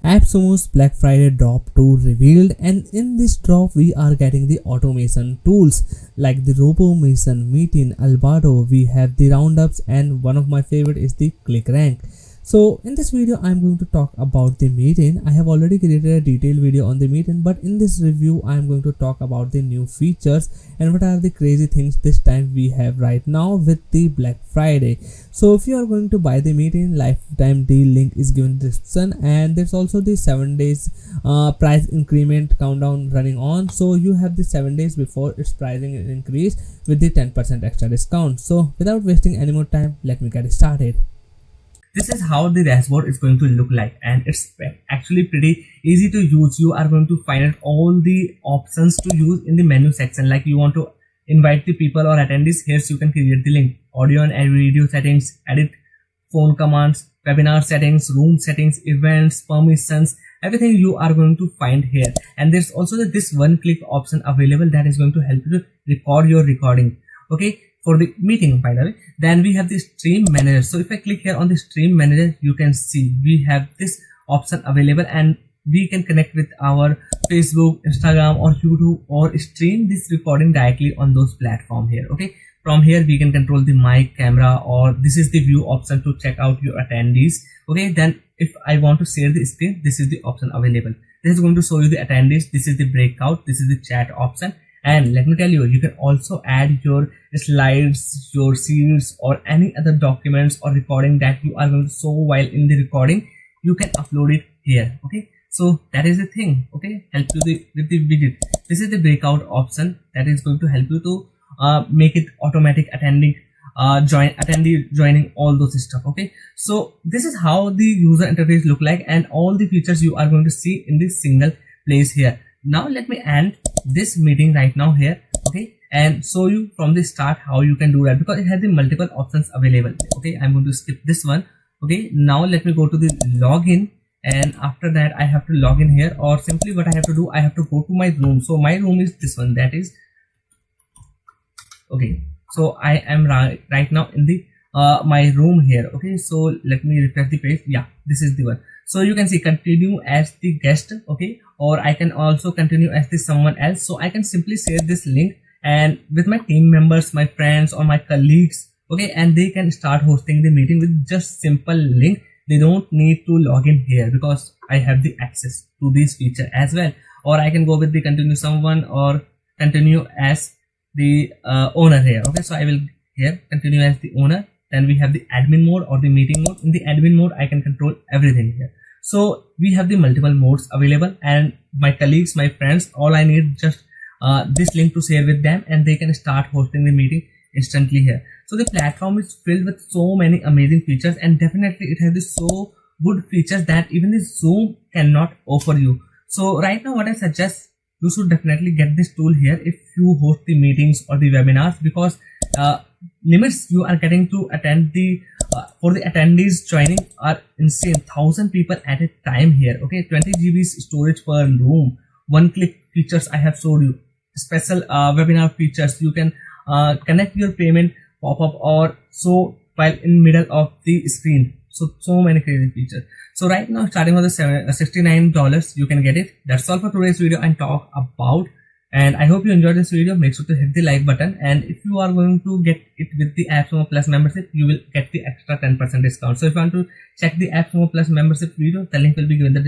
AppSumo's Black Friday drop 2 revealed, and in this drop we are getting the automation tools like the Robo-Mason, Meetn, Alvado. We have the roundups, and one of my favorite is the click rank. So in this video I'm going to talk about the Meetn. I have already created a detailed video on the Meetn, but in this review I'm going to talk about the new features and what are the crazy things this time we have right now with the Black Friday. So if you are going to buy the Meetn, lifetime deal link is given in the description, and there's also the 7 days price increment countdown running on. So you have the 7 days before its pricing increase with the 10% extra discount. So without wasting any more time, let me get started. This is how the dashboard is going to look like, and it's actually pretty easy to use. You are going to find all the options to use in the menu section. Like you want to invite the people or attendees, here so you can create the link, audio and video settings, edit phone commands, webinar settings, room settings, events, permissions, everything you are going to find here. And there's also this one click option available that is going to help you to record your recording, okay, for the meeting, by the way. Then we have the stream manager. So if I click here on the stream manager, you can see we have this option available, and we can connect with our Facebook, Instagram or YouTube, or stream this recording directly on those platforms here. Okay, from here we can control the mic, camera, or this is the view option to check out your attendees. Okay, then if I want to share the screen, this is the option available. This is going to show you the attendees. This is the breakout, this is the chat option. And let me tell you, you can also add your slides, your sheets, or any other documents or recording that you are going to show while in the recording. You can upload it here. Okay, so that is the thing. Okay, help you with the widget. This is the breakout option that is going to help you to make it automatic attendee joining all those stuff. Okay, so this is how the user interface look like, and all the features you are going to see in this single place here. Now let me end this meeting right now here, okay, and show you from the start how you can do that, because it has the multiple options available. Okay, I'm going to skip this one. Okay, now let me go to the login, and after that I have to log in here, or simply what I have to do, I have to go to my room. So my room is this one, that is, okay, so I am right now in the my room here. Okay, so let me refresh the page. Yeah, this is the one. So you can see continue as the guest, okay, or I can also continue as the someone else. So I can simply share this link and with my team members, my friends or my colleagues, okay, and they can start hosting the meeting with just simple link. They don't need to log in here because I have the access to this feature as well. Or I can go with the continue someone or continue as the owner here. Okay, so I will here continue as the owner. Then we have the admin mode or the meeting mode. In the admin mode, I can control everything here. So we have the multiple modes available, and my colleagues, my friends, all I need just this link to share with them, and they can start hosting the meeting instantly here. So the platform is filled with so many amazing features, and definitely it has this so good features that even the Zoom cannot offer you. So right now what I suggest, you should definitely get this tool here if you host the meetings or the webinars, because limits you are getting to attend the for the attendees joining are insane. 1,000 people at a time here. Okay, 20 GB storage per room, one click features I have showed you, special webinar features. You can connect your payment pop-up or so while in middle of the screen. So many crazy features. So right now starting with the $69 you can get it. That's all for today's video and talk about, and I hope you enjoyed this video. Make sure to hit the like button, and if you are going to get it with the AppSumo Plus membership, you will get the extra 10% discount. So if you want to check the AppSumo Plus membership video, the link will be given in the